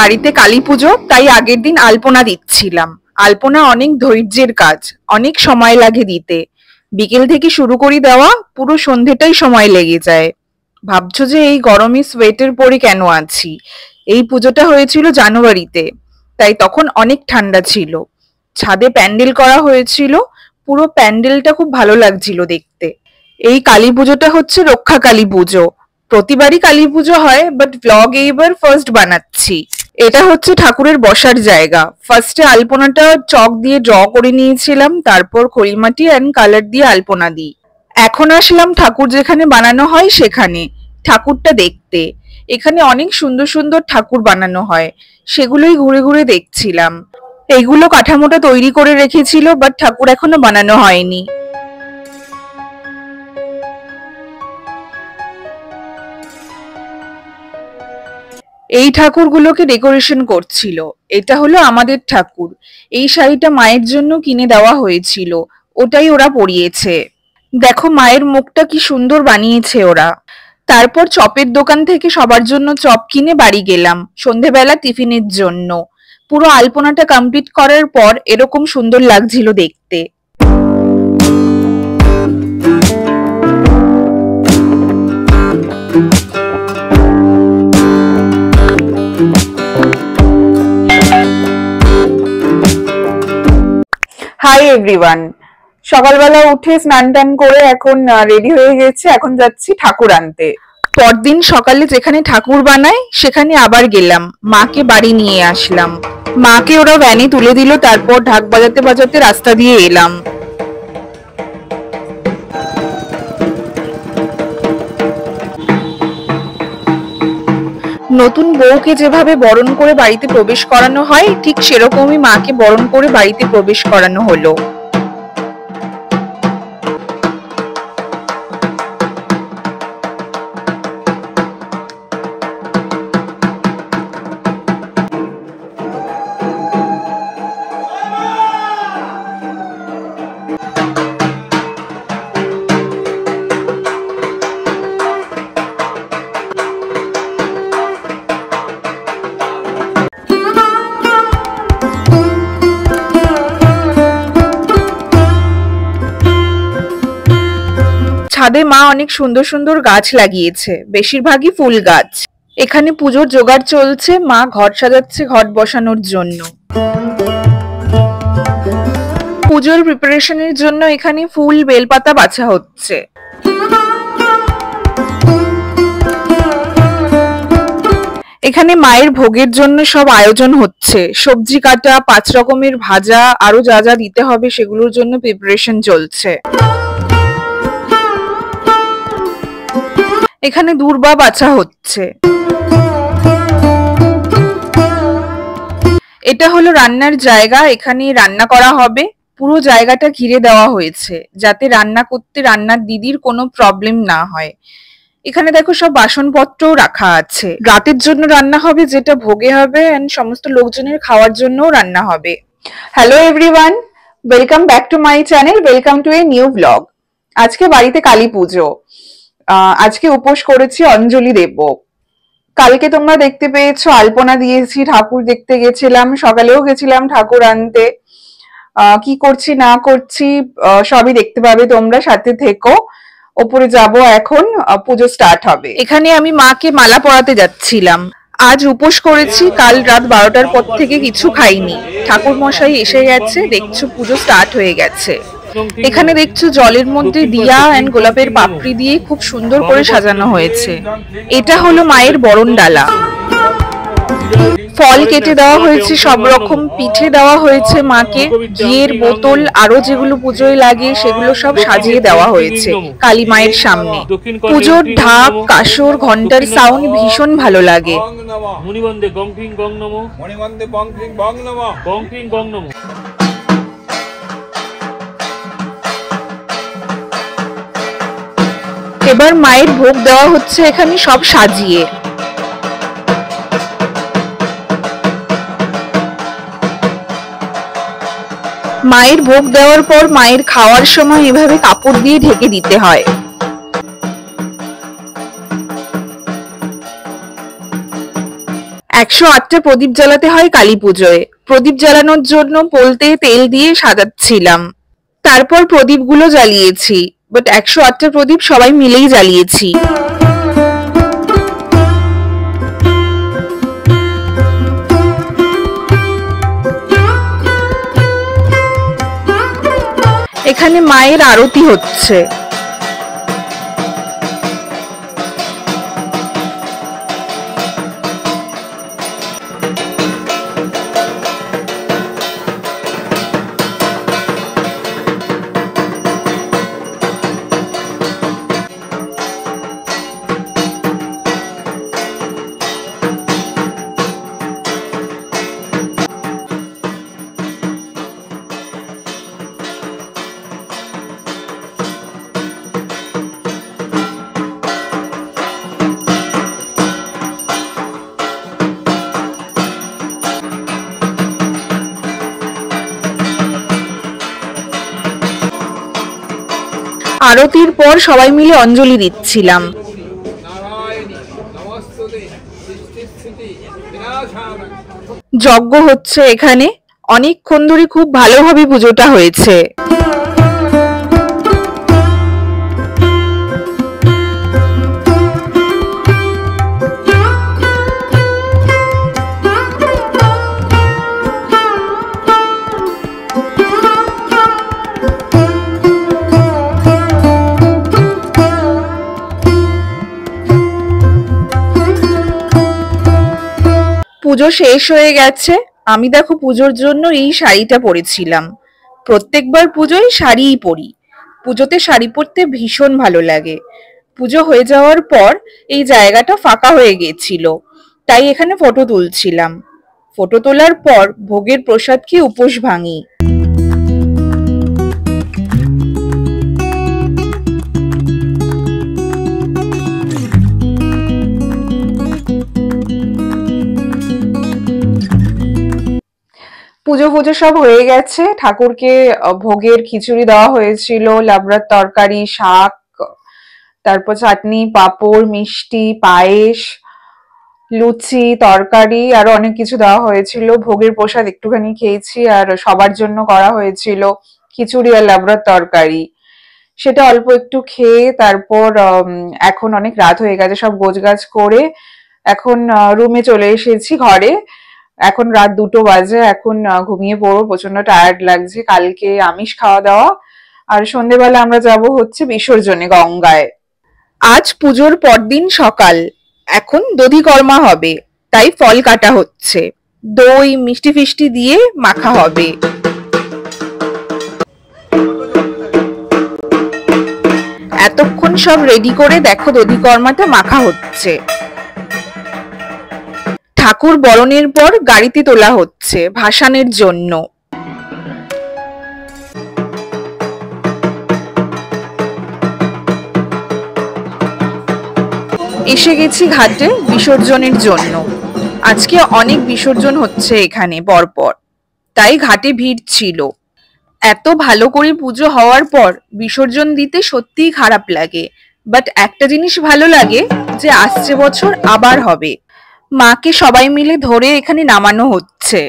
বাড়িতে কালী পুজো, তাই আগের দিন আলপনা দিচ্ছিলাম। আলপনা অনেক ধৈর্যের কাজ, অনেক সময় লাগে দিতে। বিকেল থেকে শুরু করি দেওয়া, পুরো সন্ধেটাই সময় লেগে যায়। ভাবছো যে এই গরমে সোয়েটার পরে কেন আছি? এই পুজোটা হয়েছিল জানুয়ারিতে, তাই তখন অনেক ঠান্ডা ছিল। ছাদে প্যান্ডেল করা হয়েছিল, পুরো প্যান্ডেলটা খুব ভালো লাগছিল দেখতে। এই কালী পুজোটা হচ্ছে রক্ষা কালী পুজো। প্রতিবারই কালী পুজো হয়, বাট ব্লগ এইবার ফার্স্ট বানাচ্ছি। এটা হচ্ছে ঠাকুরের বসার জায়গা। ফার্স্টে আলপনাটা চক দিয়ে ড্র করে নিয়েছিলাম, তারপর খড়িমাটি অ্যান্ড কালার দিয়ে আলপনা দিই। এখন আসলাম ঠাকুর যেখানে বানানো হয় সেখানে, ঠাকুরটা দেখতে। এখানে অনেক সুন্দর সুন্দর ঠাকুর বানানো হয়, সেগুলোই ঘুরে ঘুরে দেখছিলাম। এইগুলো কাঠামোটা তৈরি করে রেখেছিল, বাট ঠাকুর এখনো বানানো হয়নি। এই ঠাকুরগুলোকে ডেকোরেশন করছিল। এটা হলো আমাদের ঠাকুর। এই শাড়িটা মায়ের জন্য কিনে দেওয়া হয়েছিল, ওটাই ওরা পরিয়েছে। দেখো মায়ের মুখটা কি সুন্দর বানিয়েছে ওরা। তারপর চপের দোকান থেকে সবার জন্য চপ কিনে বাড়ি গেলাম সন্ধেবেলা টিফিনের জন্য। পুরো আলপনাটা কমপ্লিট করার পর এরকম সুন্দর লাগছিল দেখতে। হাই এভরিওয়ান, সকালবেলা উঠে স্নান টান করে এখন রেডি হয়ে গেছে, এখন যাচ্ছি ঠাকুর আনতে। পরদিন সকালে যেখানে ঠাকুর বানায় সেখানে আবার গেলাম, মাকে বাড়ি নিয়ে আসলাম। মাকে ওরা ভ্যানে তুলে দিল, তারপর ঢাক বাজাতে বাজাতে রাস্তা দিয়ে এলাম। নতুন বউকে যেভাবে বরণ করে বাড়িতে প্রবেশ করানো হয়, ঠিক সেরকমই মাকে বরণ করে বাড়িতে প্রবেশ করানো হলো। ছাদে মা অনেক সুন্দর সুন্দর গাছ লাগিয়েছে, বেশিরভাগই ফুল গাছ। এখানে পুজোর জোগাড় চলছে, মা ঘট সাজাচ্ছে ঘট বসানোর জন্য। পুজোর প্রিপারেশনের জন্য এখানে ফুল বেলপাতা বাছা হচ্ছে। এখানে মায়ের ভোগের জন্য সব আয়োজন হচ্ছে, সবজি কাটা, 5 রকমের ভাজা, আরো যা যা দিতে হবে সেগুলোর জন্য প্রিপারেশন চলছে। এখানে দূর্বা বাছা হচ্ছে। এটা হলো রান্নার জায়গা, এখানে রান্না করা হবে। পুরো জায়গাটা ঘিরে দেওয়া হয়েছে যাতে রান্না করতে রান্নার দিদির কোনো প্রবলেম না হয়। এখানে দেখো সব বাসনপত্রও রাখা আছে। রাতের জন্য রান্না হবে, যেটা ভোগে হবে, এন্ড সমস্ত লোকজনের খাওয়ার জন্যও রান্না হবে। Hello everyone, welcome back to my channel, welcome to a new blog. আজকে বাড়িতে কালী পুজো, আজকে উপোস করেছি, অঞ্জলি দেব। কালকে তোমরা দেখতে পেয়েছো আলপনা দিয়েছি, ঠাকুর দেখতে গেছিলাম, সকালেও গেছিলাম ঠাকুর আনতে। কি করছি না করছি সবই দেখতে পাবে তোমরা, সাথে থেকো। ওপরে যাব এখন, পুজো স্টার্ট হবে। এখানে আমি মাকে মালা পরাতে যাচ্ছিলাম। আজ উপোস করেছি, কাল রাত 12টার পর থেকে কিছু খাইনি। ঠাকুর মশাই এসে গেছে, দেখছো পুজো স্টার্ট হয়ে গেছে। এখানে দেখছো জলের মধ্যে দিয়া এন্ড গোলাপের পাপড়ি দিয়ে খুব সুন্দর করে সাজানো হয়েছে। এটা হলো মায়ের বরণ ডালা। ফল কেটে দেওয়া হয়েছে, সব রকম পিঠে দেওয়া হয়েছে মাকে, ঘিয়ের বোতল, আরো যেগুলো পুজোয় লাগে সেগুলো সব সাজিয়ে দেওয়া হয়েছে কালী মায়ের সামনে। পুজোর ঢাক, কাসর, ঘন্টার সাউন্ড ভীষণ ভালো লাগে। এবার মায়ের ভোগ দেওয়া হচ্ছে এখানে সব সাজিয়ে। মায়ের ভোগ দেওয়ার পর মায়ের খাওয়ার সময় এভাবে কাপড় দিয়ে ঢেকে দিতে হয়। 108টা প্রদীপ জ্বালাতে হয় কালী পুজোয়। প্রদীপ জ্বালানোর জন্য বলতে তেল দিয়ে সাজাচ্ছিলাম, তারপর প্রদীপগুলো জ্বালিয়েছি। বাট 108টা প্রদীপ সবাই মিলেই জ্বালিয়েছি। এখানে মায়ের আরতি হচ্ছে। আরতির পর সবাই মিলে অঞ্জলি দিচ্ছিলাম। যজ্ঞ হচ্ছে এখানে, অনেকক্ষণ ধরে খুব ভালোভাবে পুজোটা হয়েছে। পুজো শেষ হয়ে গেছে। আমি দেখো পুজোর জন্য এই শাড়িটা পরেছিলাম। প্রত্যেকবার পুজোয় শাড়িই পরি। পুজোতে শাড়ি পরতে ভীষণ ভালো লাগে। পুজো হয়ে যাওয়ার পর এই জায়গাটা ফাঁকা হয়ে গেছিল, তাই এখানে ফটো তুলছিলাম। ফটো তোলার পর ভোগের প্রসাদ খেয়ে উপোস ভাঙি। পুজো পুজো সব হয়ে গেছে। ঠাকুরকে ভোগের খিচুড়ি দেওয়া হয়েছিল, লাবড়ার তরকারি, শাক, তারপর চাটনি, পাঁপড়, মিষ্টি, পায়েস, লুচি, তরকারি, আরো অনেক কিছু দেওয়া হয়েছিল। ভোগের প্রসাদ একটুখানি খেয়েছি, আর সবার জন্য করা হয়েছিল খিচুড়ি আর লাবড়ার তরকারি, সেটা অল্প একটু খেয়ে তারপর এখন অনেক রাত হয়ে গেছে, সব গোছগাছ করে এখন রুমে চলে এসেছি, ঘরে। এখন রাত 2টো বাজে। এখন ঘুমিয়ে পড়বো, প্রচন্ড টায়ার্ড লাগছে। কালকে আমিষ খাওয়া দাওয়া, আর সন্ধেবেলা আমরা যাব হচ্ছে বিসর্জনে গঙ্গায়। আজ পুজোর পরদিন সকাল। এখন দধিকর্মা হবে, তাই ফল কাটা হচ্ছে। দই মিষ্টি ফিষ্টি দিয়ে মাখা হবে। এতক্ষণ সব রেডি করে দেখো দধিকর্মাটা মাখা হচ্ছে। ঠাকুর বরণের পর গাড়িতে তোলা হচ্ছে ভাসানের জন্য। এসে গেছি ঘাটে বিসর্জনের জন্য। আজকে অনেক বিসর্জন হচ্ছে এখানে পরপর, তাই ঘাটে ভিড় ছিল। এত ভালো করে পুজো হওয়ার পর বিসর্জন দিতে সত্যিই খারাপ লাগে, বাট একটা জিনিস ভালো লাগে যে আসছে বছর আবার হবে। মাকে সবাই মিলে ধরে এখানে নামানো হচ্ছে।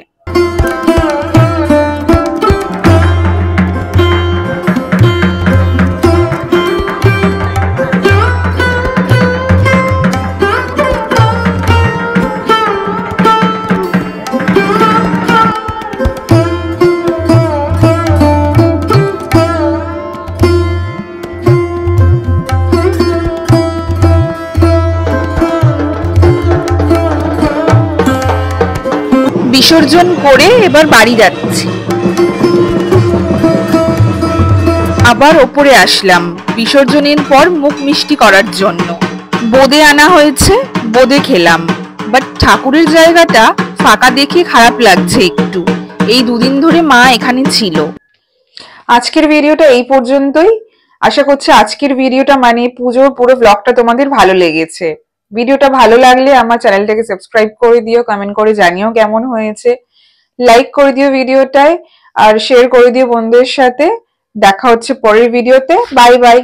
বিসর্জন করে এবার বাড়ি যাচ্ছি। আবার ওপরে আসলাম বিসর্জনের পর মুখ মিষ্টি করার জন্য। বোঁদে আনা হয়েছে, বোঁদে খেলাম। বাট ঠাকুরের জায়গাটা ফাঁকা দেখে খারাপ লাগছে একটু। এই 2 দিন ধরে মা এখানে ছিল। আজকের ভিডিওটা এই পর্যন্তই। আশা করছি আজকের ভিডিওটা মানে পুজোর পুরো ব্লগটা তোমাদের ভালো লেগেছে। ভিডিওটা ভালো লাগলে আমার চ্যানেলটাকে সাবস্ক্রাইব করে দিও, কমেন্ট করে জানিও কেমন হয়েছে, লাইক করে দিও ভিডিওটায়, আর শেয়ার করে দিও বন্ধুদের সাথে। দেখা হচ্ছে পরের ভিডিওতে। Bye bye.